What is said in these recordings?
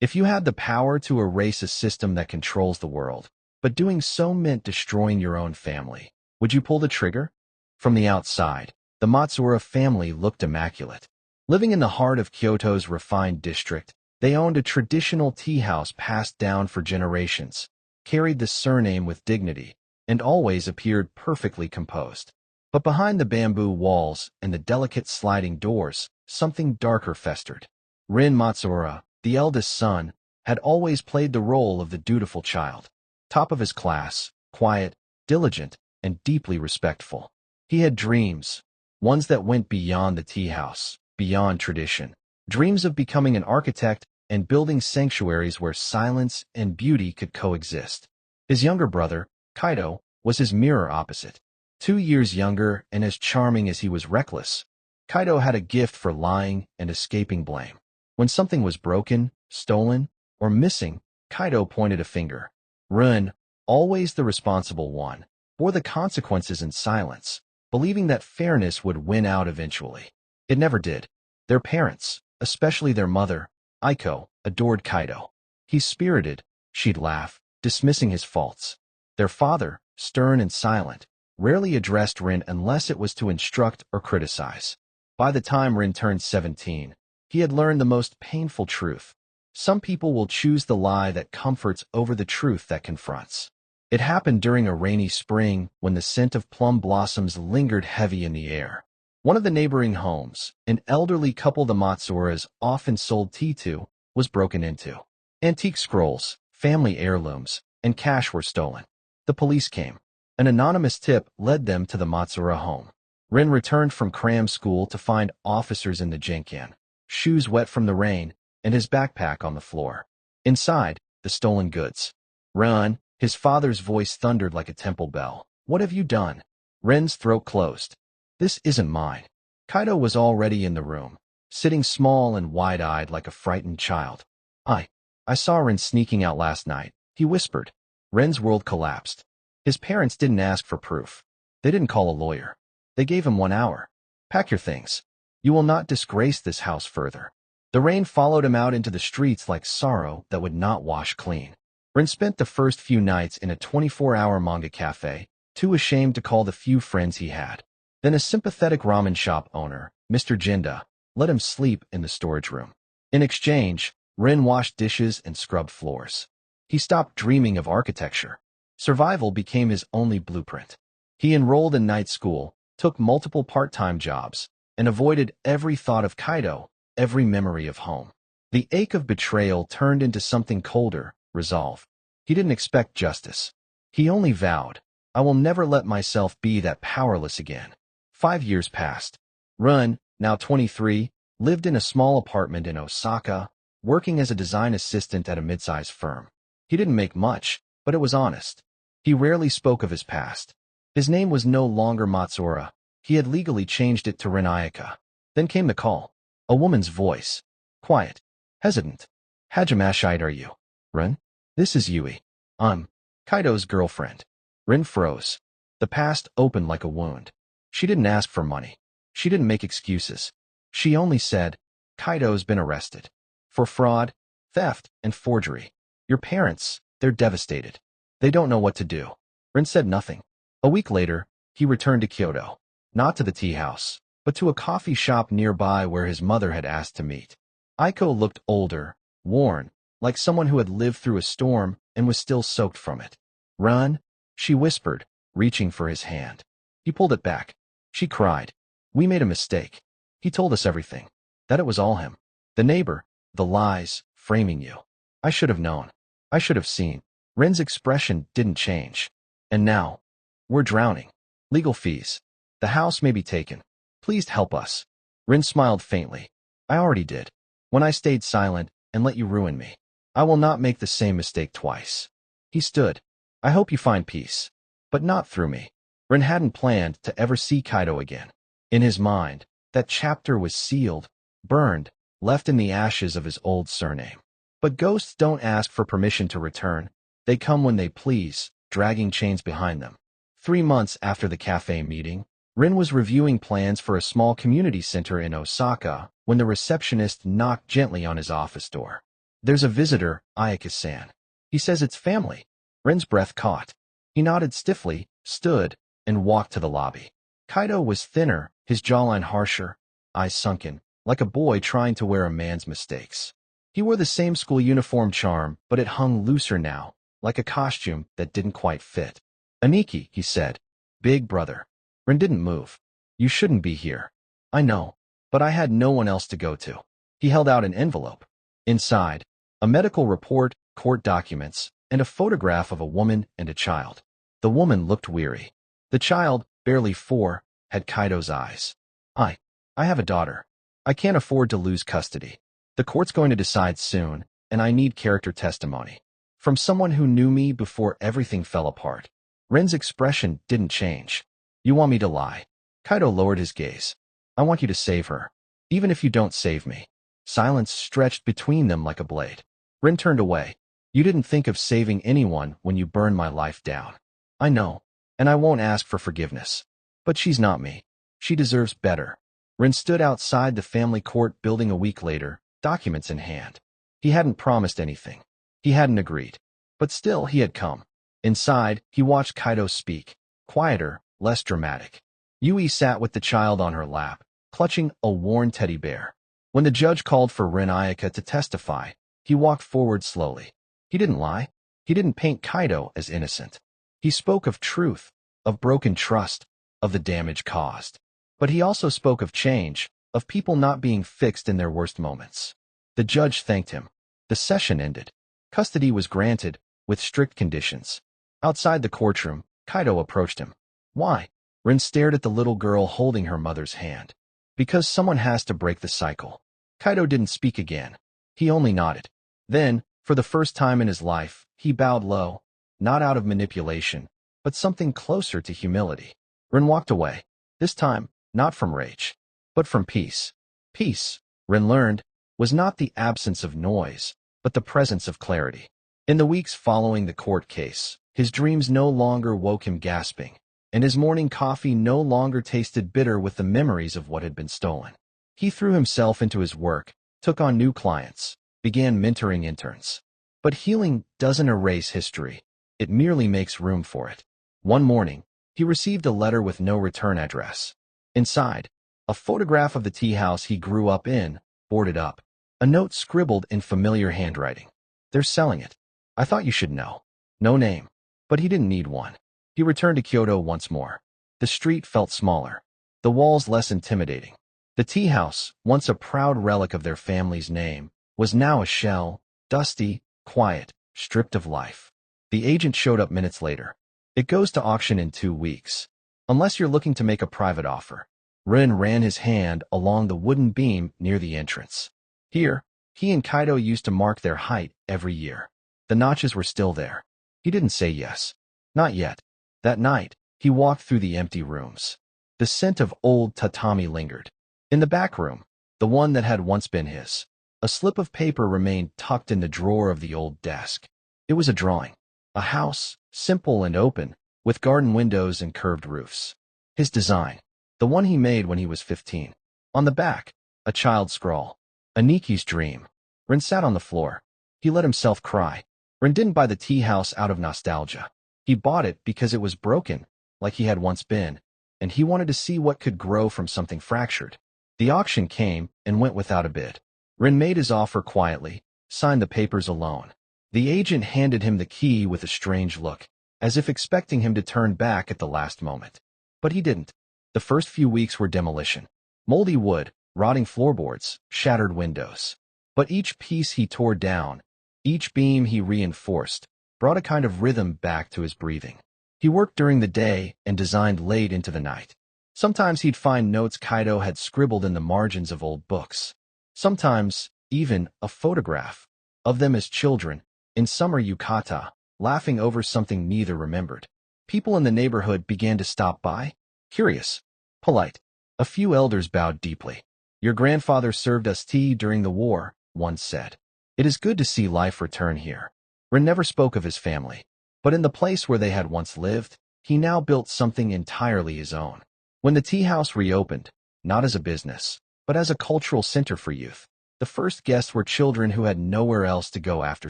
If you had the power to erase a system that controls the world, but doing so meant destroying your own family, would you pull the trigger? From the outside, the Matsuura family looked immaculate. Living in the heart of Kyoto's refined district, they owned a traditional tea house passed down for generations, carried the surname with dignity, and always appeared perfectly composed. But behind the bamboo walls and the delicate sliding doors, something darker festered. Rin Matsuura, the eldest son, had always played the role of the dutiful child. Top of his class, quiet, diligent, and deeply respectful. He had dreams, ones that went beyond the tea house, beyond tradition. Dreams of becoming an architect and building sanctuaries where silence and beauty could coexist. His younger brother, Kaido, was his mirror opposite. 2 years younger and as charming as he was reckless, Kaido had a gift for lying and escaping blame. When something was broken, stolen, or missing, Kaido pointed a finger. Rin, always the responsible one, bore the consequences in silence, believing that fairness would win out eventually. It never did. Their parents, especially their mother, Aiko, adored Kaido. He's spirited, she'd laugh, dismissing his faults. Their father, stern and silent, rarely addressed Rin unless it was to instruct or criticize. By the time Rin turned 17, he had learned the most painful truth. Some people will choose the lie that comforts over the truth that confronts. It happened during a rainy spring when the scent of plum blossoms lingered heavy in the air. One of the neighboring homes, an elderly couple the Matsuuras often sold tea to, was broken into. Antique scrolls, family heirlooms, and cash were stolen. The police came. An anonymous tip led them to the Matsuura home. Rin returned from cram school to find officers in the Jinkan, shoes wet from the rain, and his backpack on the floor. Inside, the stolen goods. Run! His father's voice thundered like a temple bell. What have you done? Ren's throat closed. This isn't mine. Kaido was already in the room, sitting small and wide-eyed like a frightened child. I saw Ren sneaking out last night, he whispered. Ren's world collapsed. His parents didn't ask for proof. They didn't call a lawyer. They gave him 1 hour. Pack your things. You will not disgrace this house further. The rain followed him out into the streets like sorrow that would not wash clean. Ren spent the first few nights in a 24-hour manga cafe, too ashamed to call the few friends he had. Then a sympathetic ramen shop owner, Mr. Jinda, let him sleep in the storage room. In exchange, Ren washed dishes and scrubbed floors. He stopped dreaming of architecture. Survival became his only blueprint. He enrolled in night school, took multiple part-time jobs, and avoided every thought of Kaido, every memory of home. The ache of betrayal turned into something colder, resolve. He didn't expect justice. He only vowed, I will never let myself be that powerless again. 5 years passed. Run, now 23, lived in a small apartment in Osaka, working as a design assistant at a mid-sized firm. He didn't make much, but it was honest. He rarely spoke of his past. His name was no longer Matsuura. He had legally changed it to Rin Ayaka. Then came the call. A woman's voice. Quiet. Hesitant. Hajimashite are you? Rin? This is Yui. I'm Kaido's girlfriend. Rin froze. The past opened like a wound. She didn't ask for money. She didn't make excuses. She only said, Kaido's been arrested. For fraud, theft, and forgery. Your parents, they're devastated. They don't know what to do. Rin said nothing. A week later, he returned to Kyoto. Not to the tea house, but to a coffee shop nearby where his mother had asked to meet. Aiko looked older, worn, like someone who had lived through a storm and was still soaked from it. Run, she whispered, reaching for his hand. He pulled it back. She cried. We made a mistake. He told us everything. That it was all him. The neighbor, the lies, framing you. I should have known. I should have seen. Ren's expression didn't change. And now, we're drowning. Legal fees. The house may be taken. Please help us. Rin smiled faintly. I already did. When I stayed silent and let you ruin me. I will not make the same mistake twice. He stood. I hope you find peace. But not through me. Rin hadn't planned to ever see Kaido again. In his mind, that chapter was sealed, burned, left in the ashes of his old surname. But ghosts don't ask for permission to return. They come when they please, dragging chains behind them. 3 months after the cafe meeting, Rin was reviewing plans for a small community center in Osaka when the receptionist knocked gently on his office door. There's a visitor, Ayaka-san. He says it's family. Rin's breath caught. He nodded stiffly, stood, and walked to the lobby. Kaido was thinner, his jawline harsher, eyes sunken, like a boy trying to wear a man's mistakes. He wore the same school uniform charm, but it hung looser now, like a costume that didn't quite fit. Aniki, he said. Big brother. Rin didn't move. You shouldn't be here. I know, but I had no one else to go to. He held out an envelope. Inside, a medical report, court documents, and a photograph of a woman and a child. The woman looked weary. The child, barely 4, had Kaido's eyes. I have a daughter. I can't afford to lose custody. The court's going to decide soon, and I need character testimony. From someone who knew me before everything fell apart. Rin's expression didn't change. You want me to lie? Kaido lowered his gaze. I want you to save her. Even if you don't save me. Silence stretched between them like a blade. Rin turned away. You didn't think of saving anyone when you burned my life down. I know, and I won't ask for forgiveness. But she's not me. She deserves better. Rin stood outside the family court building a week later, documents in hand. He hadn't promised anything. He hadn't agreed. But still he had come. Inside, he watched Kaido speak. Quieter, less dramatic. Yui sat with the child on her lap, clutching a worn teddy bear. When the judge called for Rin Ayaka to testify, he walked forward slowly. He didn't lie. He didn't paint Kaido as innocent. He spoke of truth, of broken trust, of the damage caused. But he also spoke of change, of people not being fixed in their worst moments. The judge thanked him. The session ended. Custody was granted, with strict conditions. Outside the courtroom, Kaido approached him. Why? Rin stared at the little girl holding her mother's hand. Because someone has to break the cycle. Kaido didn't speak again. He only nodded. Then, for the first time in his life, he bowed low, not out of manipulation, but something closer to humility. Rin walked away. This time, not from rage, but from peace. Peace, Rin learned, was not the absence of noise, but the presence of clarity. In the weeks following the court case, his dreams no longer woke him gasping, and his morning coffee no longer tasted bitter with the memories of what had been stolen. He threw himself into his work, took on new clients, began mentoring interns. But healing doesn't erase history. It merely makes room for it. One morning, he received a letter with no return address. Inside, a photograph of the tea house he grew up in, boarded up. A note scribbled in familiar handwriting. They're selling it. I thought you should know. No name. But he didn't need one. He returned to Kyoto once more. The street felt smaller. The walls less intimidating. The tea house, once a proud relic of their family's name, was now a shell, dusty, quiet, stripped of life. The agent showed up minutes later. It goes to auction in 2 weeks. Unless you're looking to make a private offer. Rin ran his hand along the wooden beam near the entrance. Here, he and Kaido used to mark their height every year. The notches were still there. He didn't say yes. Not yet. That night, he walked through the empty rooms. The scent of old tatami lingered. In the back room, the one that had once been his, a slip of paper remained tucked in the drawer of the old desk. It was a drawing. A house, simple and open, with garden windows and curved roofs. His design. The one he made when he was 15. On the back, a child's scrawl. Aniki's dream. Rin sat on the floor. He let himself cry. Rin didn't buy the tea house out of nostalgia. He bought it because it was broken, like he had once been, and he wanted to see what could grow from something fractured. The auction came and went without a bid. Rin made his offer quietly, signed the papers alone. The agent handed him the key with a strange look, as if expecting him to turn back at the last moment. But he didn't. The first few weeks were demolition. Moldy wood, rotting floorboards, shattered windows. But each piece he tore down, each beam he reinforced, brought a kind of rhythm back to his breathing. He worked during the day and designed late into the night. Sometimes he'd find notes Kaido had scribbled in the margins of old books. Sometimes, even, a photograph of them as children, in summer yukata, laughing over something neither remembered. People in the neighborhood began to stop by, curious, polite. A few elders bowed deeply. Your grandfather served us tea during the war, one said. It is good to see life return here. Rin never spoke of his family, but in the place where they had once lived, he now built something entirely his own. When the tea house reopened, not as a business, but as a cultural center for youth, The first guests were children who had nowhere else to go after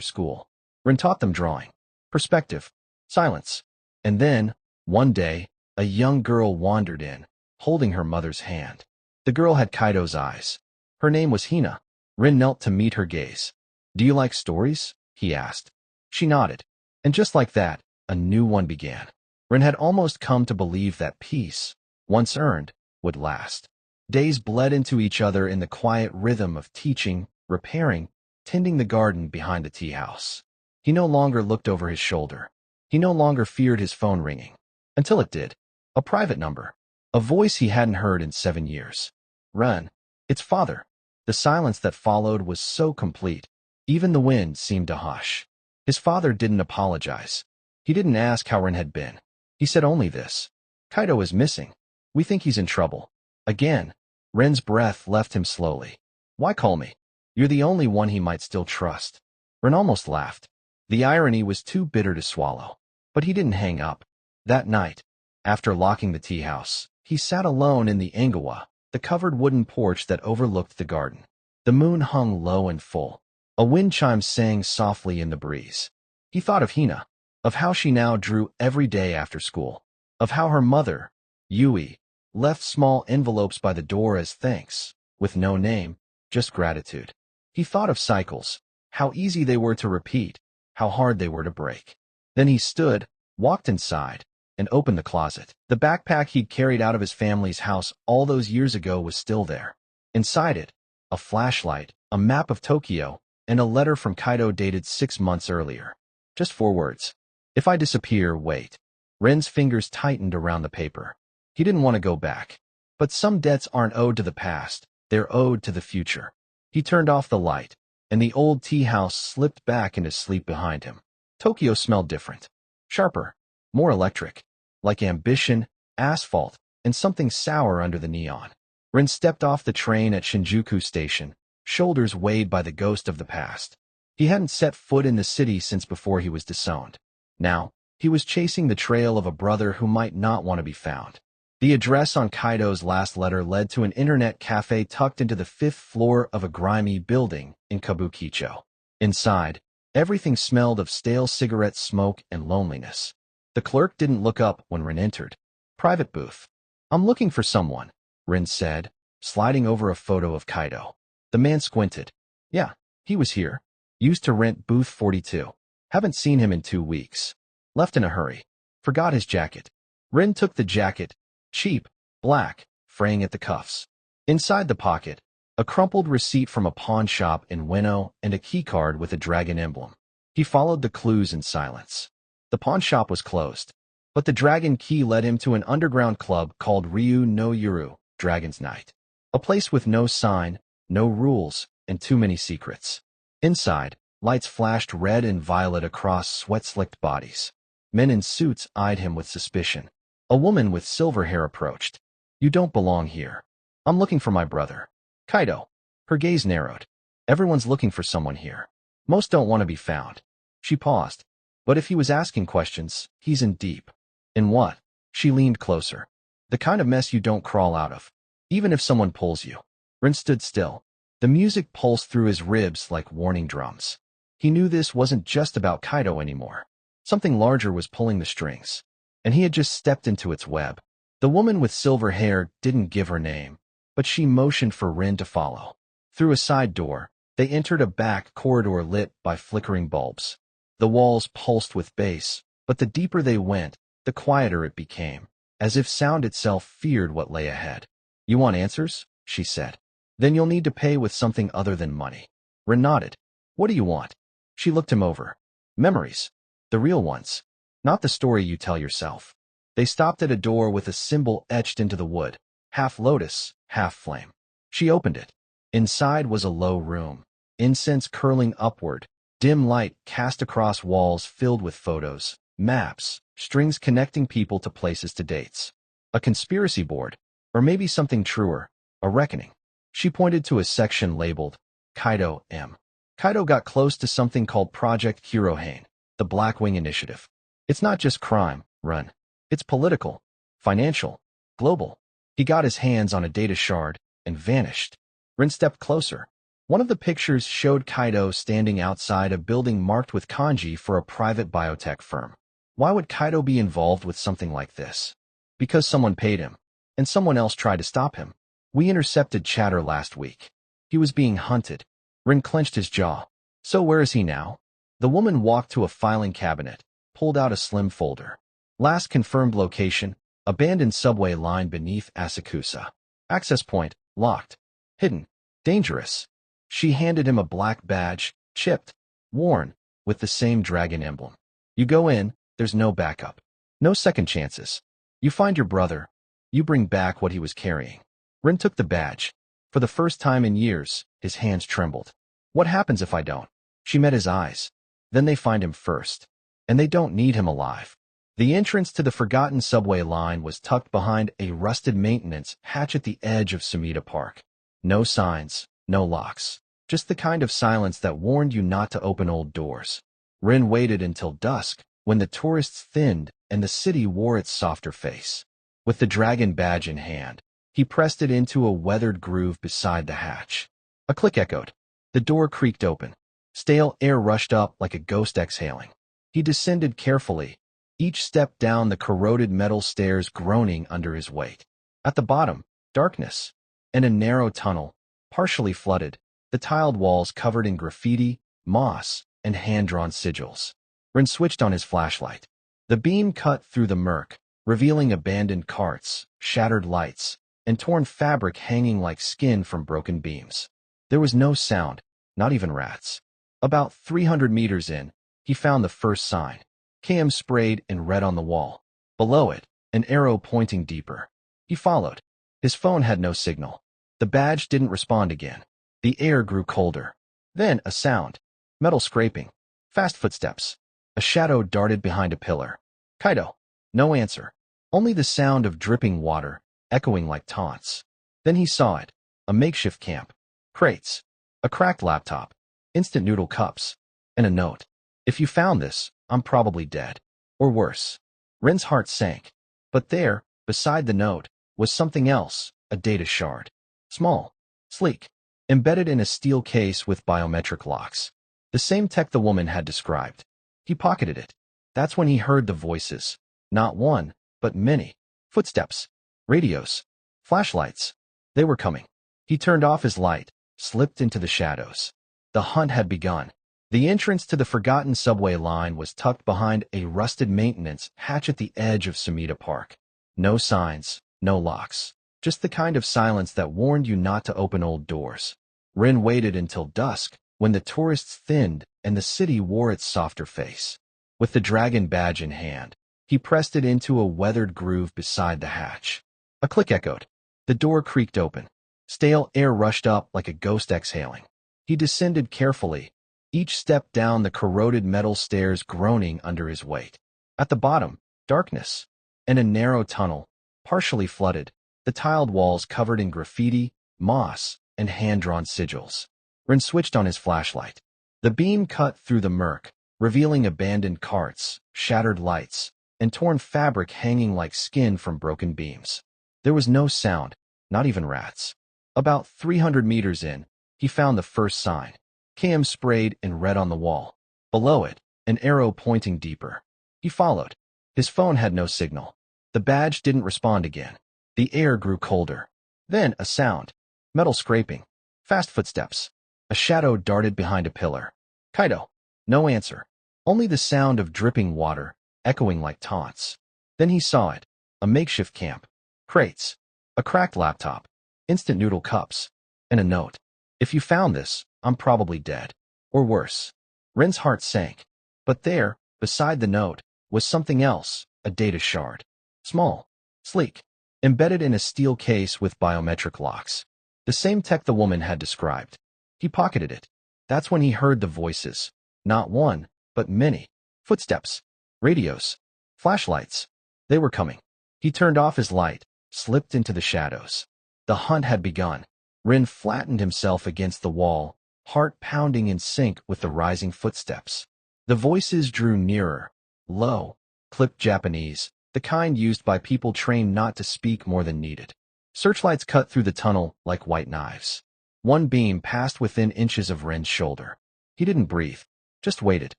school. Rin taught them drawing, perspective, silence. And then, one day, a young girl wandered in, holding her mother's hand. The girl had Kaido's eyes. Her name was Hina. Rin knelt to meet her gaze. "Do you like stories?" he asked. She nodded. And just like that, a new one began. Rin had almost come to believe that peace, once earned, would last. Days bled into each other in the quiet rhythm of teaching, repairing, tending the garden behind the tea house. He no longer looked over his shoulder. He no longer feared his phone ringing. Until it did. A private number. A voice he hadn't heard in 7 years. "Ren, it's father." The silence that followed was so complete. Even the wind seemed to hush. His father didn't apologize. He didn't ask how Ren had been. He said only this: "Kaido is missing. We think he's in trouble." Again, Ren's breath left him slowly. "Why call me? You're the only one he might still trust." Ren almost laughed. The irony was too bitter to swallow. But he didn't hang up. That night, after locking the tea house, he sat alone in the engawa, the covered wooden porch that overlooked the garden. The moon hung low and full. A wind chime sang softly in the breeze. He thought of Hina, of how she now drew every day after school, of how her mother, Yui, left small envelopes by the door as thanks, with no name, just gratitude. He thought of cycles, how easy they were to repeat, how hard they were to break. Then he stood, walked inside, and opened the closet. The backpack he'd carried out of his family's house all those years ago was still there. Inside it, a flashlight, a map of Tokyo, and a letter from Kaido dated 6 months earlier. Just 4 words. "If I disappear, wait." Ren's fingers tightened around the paper. He didn't want to go back. But some debts aren't owed to the past, they're owed to the future. He turned off the light, and the old tea house slipped back into sleep behind him. Tokyo smelled different. Sharper, more electric, like ambition, asphalt, and something sour under the neon. Ren stepped off the train at Shinjuku Station, shoulders weighed by the ghost of the past. He hadn't set foot in the city since before he was disowned. Now, he was chasing the trail of a brother who might not want to be found. The address on Kaido's last letter led to an internet cafe tucked into the 5th floor of a grimy building in Kabukicho. Inside, everything smelled of stale cigarette smoke and loneliness. The clerk didn't look up when Ren entered. "Private booth." "I'm looking for someone," Ren said, sliding over a photo of Kaido. The man squinted. "Yeah, he was here. Used to rent booth 42. Haven't seen him in 2 weeks. Left in a hurry. Forgot his jacket." Ren took the jacket, cheap, black, fraying at the cuffs. Inside the pocket, a crumpled receipt from a pawn shop in Ueno and a keycard with a dragon emblem. He followed the clues in silence. The pawn shop was closed, but the dragon key led him to an underground club called Ryu no Yuru, Dragon's Night. A place with no sign, no rules, and too many secrets. Inside, lights flashed red and violet across sweat-slicked bodies. Men in suits eyed him with suspicion. A woman with silver hair approached. "You don't belong here. I'm looking for my brother, Kaido." Her gaze narrowed. "Everyone's looking for someone here. Most don't want to be found." She paused. "But if he was asking questions, he's in deep." "In what?" She leaned closer. "The kind of mess you don't crawl out of, even if someone pulls you." Rin stood still. The music pulsed through his ribs like warning drums. He knew this wasn't just about Kaido anymore. Something larger was pulling the strings, and he had just stepped into its web. The woman with silver hair didn't give her name, but she motioned for Rin to follow. Through a side door, they entered a back corridor lit by flickering bulbs. The walls pulsed with bass, but the deeper they went, the quieter it became, as if sound itself feared what lay ahead. "You want answers?" she said. "Then you'll need to pay with something other than money." Rin nodded. "What do you want?" She looked him over. "Memories. The real ones. Not the story you tell yourself." They stopped at a door with a symbol etched into the wood, half lotus, half flame. She opened it. Inside was a low room, incense curling upward, dim light cast across walls filled with photos, maps, strings connecting people to places to dates. A conspiracy board, or maybe something truer, a reckoning. She pointed to a section labeled Kaido M. Kaido got close to something called Project Hirohane, the Blackwing Initiative. It's not just crime, Run. It's political, financial, global. He got his hands on a data shard and vanished. Rin stepped closer. One of the pictures showed Kaido standing outside a building marked with kanji for a private biotech firm. Why would Kaido be involved with something like this? Because someone paid him, and someone else tried to stop him. We intercepted Chatter last week. He was being hunted. Rin clenched his jaw. So where is he now? The woman walked to a filing cabinet, pulled out a slim folder. Last confirmed location, abandoned subway line beneath Asakusa. Access point, locked. Hidden. Dangerous. She handed him a black badge, chipped, worn, with the same dragon emblem. You go in, there's no backup. No second chances. You find your brother. You bring back what he was carrying. Rin took the badge. For the first time in years, his hands trembled. What happens if I don't? She met his eyes. Then they find him first. And they don't need him alive. The entrance to the forgotten subway line was tucked behind a rusted maintenance hatch at the edge of Sumida Park. No signs, no locks. Just the kind of silence that warned you not to open old doors. Rin waited until dusk, when the tourists thinned and the city wore its softer face. With the dragon badge in hand, he pressed it into a weathered groove beside the hatch. A click echoed. The door creaked open. Stale air rushed up like a ghost exhaling. He descended carefully, each step down the corroded metal stairs groaning under his weight. At the bottom, darkness, and a narrow tunnel, partially flooded, the tiled walls covered in graffiti, moss, and hand-drawn sigils. Rin switched on his flashlight. The beam cut through the murk, revealing abandoned carts, shattered lights, and torn fabric hanging like skin from broken beams. There was no sound, not even rats. About 300 meters in, he found the first sign. KM sprayed in red on the wall. Below it, an arrow pointing deeper. He followed. His phone had no signal. The badge didn't respond again. The air grew colder. Then a sound. Metal scraping. Fast footsteps. A shadow darted behind a pillar. Kaido. No answer. Only the sound of dripping water, echoing like taunts. Then he saw it. A makeshift camp. Crates. A cracked laptop. Instant noodle cups. And a note. If you found this, I'm probably dead. Or worse. Rin's heart sank. But there, beside the note, was something else, a data shard. Small. Sleek. Embedded in a steel case with biometric locks. The same tech the woman had described. He pocketed it. That's when he heard the voices. Not one, but many. Footsteps. Radios. Flashlights. They were coming. He turned off his light, slipped into the shadows. The hunt had begun. The entrance to the forgotten subway line was tucked behind a rusted maintenance hatch at the edge of Sumida Park. No signs, no locks. Just the kind of silence that warned you not to open old doors. Rin waited until dusk, when the tourists thinned and the city wore its softer face. With the dragon badge in hand, he pressed it into a weathered groove beside the hatch. A click echoed. The door creaked open. Stale air rushed up like a ghost exhaling. He descended carefully, each step down the corroded metal stairs groaning under his weight. At the bottom, darkness, and a narrow tunnel, partially flooded, the tiled walls covered in graffiti, moss, and hand-drawn sigils. Rin switched on his flashlight. The beam cut through the murk, revealing abandoned carts, shattered lights, and torn fabric hanging like skin from broken beams. There was no sound, not even rats. About 300 meters in, he found the first sign. KM sprayed in red on the wall. Below it, an arrow pointing deeper. He followed. His phone had no signal. The badge didn't respond again. The air grew colder. Then a sound. Metal scraping. Fast footsteps. A shadow darted behind a pillar. Kaido. No answer. Only the sound of dripping water, echoing like taunts. Then he saw it. A makeshift camp. Crates. A cracked laptop. Instant noodle cups. And a note. If you found this, I'm probably dead. Or worse. Rin's heart sank. But there, beside the note, was something else, a data shard. Small. Sleek. Embedded in a steel case with biometric locks. The same tech the woman had described. He pocketed it. That's when he heard the voices. Not one, but many. Footsteps. Radios. Flashlights. They were coming. He turned off his light, slipped into the shadows. The hunt had begun. Rin flattened himself against the wall, heart pounding in sync with the rising footsteps. The voices drew nearer, low, clipped Japanese, the kind used by people trained not to speak more than needed. Searchlights cut through the tunnel like white knives. One beam passed within inches of Ren's shoulder. He didn't breathe, just waited.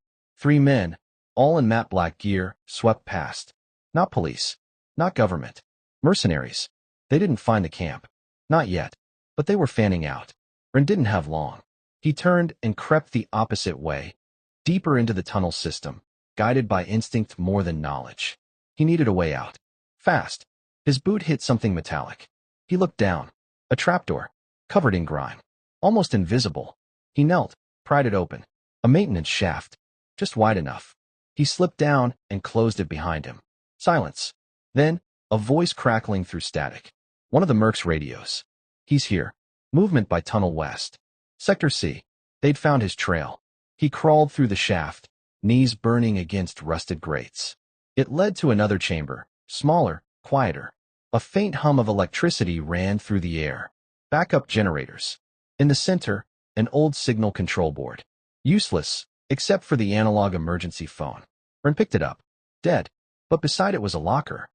3 men, all in matte black gear, swept past. Not police, not government. Mercenaries. They didn't find the camp. Not yet. But they were fanning out. Ren didn't have long. He turned and crept the opposite way, deeper into the tunnel system, guided by instinct more than knowledge. He needed a way out. Fast. His boot hit something metallic. He looked down. A trapdoor, covered in grime. Almost invisible. He knelt, pried it open. A maintenance shaft. Just wide enough. He slipped down and closed it behind him. Silence. Then, a voice crackling through static. One of the Merc's radios. He's here. Movement by Tunnel West. Sector C. They'd found his trail. He crawled through the shaft, knees burning against rusted grates. It led to another chamber, smaller, quieter. A faint hum of electricity ran through the air. Backup generators. In the center, an old signal control board. Useless, except for the analog emergency phone. Ren picked it up. Dead. But beside it was a locker.